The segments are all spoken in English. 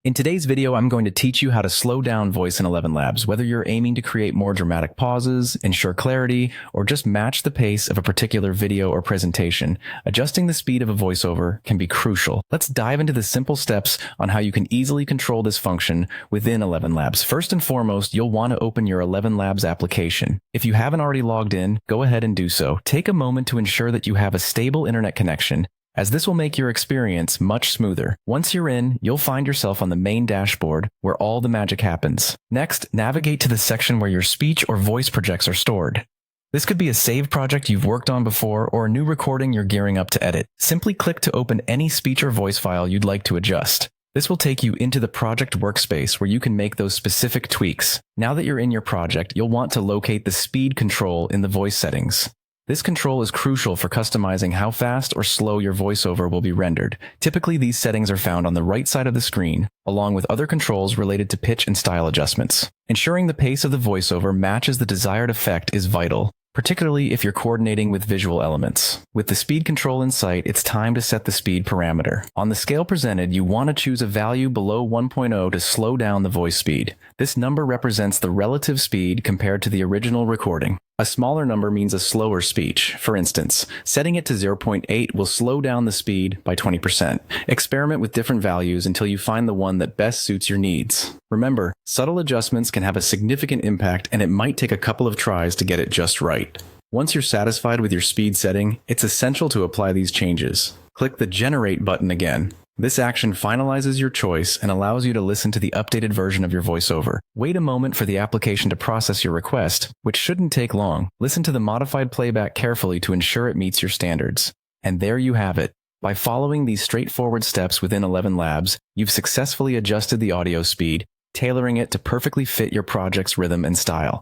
In today's video, I'm going to teach you how to slow down voice in Elevenlabs, whether you're aiming to create more dramatic pauses, ensure clarity, or just match the pace of a particular video or presentation. Adjusting the speed of a voiceover can be crucial. Let's dive into the simple steps on how you can easily control this function within Elevenlabs. First and foremost, you'll want to open your Elevenlabs application. If you haven't already logged in, go ahead and do so. Take a moment to ensure that you have a stable internet connection, as this will make your experience much smoother. Once you're in, you'll find yourself on the main dashboard where all the magic happens. Next, navigate to the section where your speech or voice projects are stored. This could be a saved project you've worked on before or a new recording you're gearing up to edit. Simply click to open any speech or voice file you'd like to adjust. This will take you into the project workspace where you can make those specific tweaks. Now that you're in your project, you'll want to locate the speed control in the voice settings. This control is crucial for customizing how fast or slow your voiceover will be rendered. Typically, these settings are found on the right side of the screen, along with other controls related to pitch and style adjustments. Ensuring the pace of the voiceover matches the desired effect is vital, particularly if you're coordinating with visual elements. With the speed control in sight, it's time to set the speed parameter. On the scale presented, you want to choose a value below 1.0 to slow down the voice speed. This number represents the relative speed compared to the original recording. A smaller number means a slower speech. For instance, setting it to 0.8 will slow down the speed by 20%. Experiment with different values until you find the one that best suits your needs. Remember, subtle adjustments can have a significant impact, and it might take a couple of tries to get it just right. Once you're satisfied with your speed setting, it's essential to apply these changes. Click the Generate button again. This action finalizes your choice and allows you to listen to the updated version of your voiceover. Wait a moment for the application to process your request, which shouldn't take long. Listen to the modified playback carefully to ensure it meets your standards. And there you have it. By following these straightforward steps within Elevenlabs, you've successfully adjusted the audio speed, tailoring it to perfectly fit your project's rhythm and style.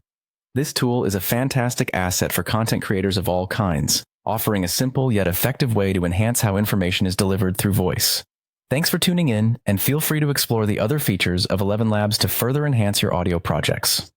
This tool is a fantastic asset for content creators of all kinds, offering a simple yet effective way to enhance how information is delivered through voice. Thanks for tuning in, and feel free to explore the other features of Elevenlabs to further enhance your audio projects.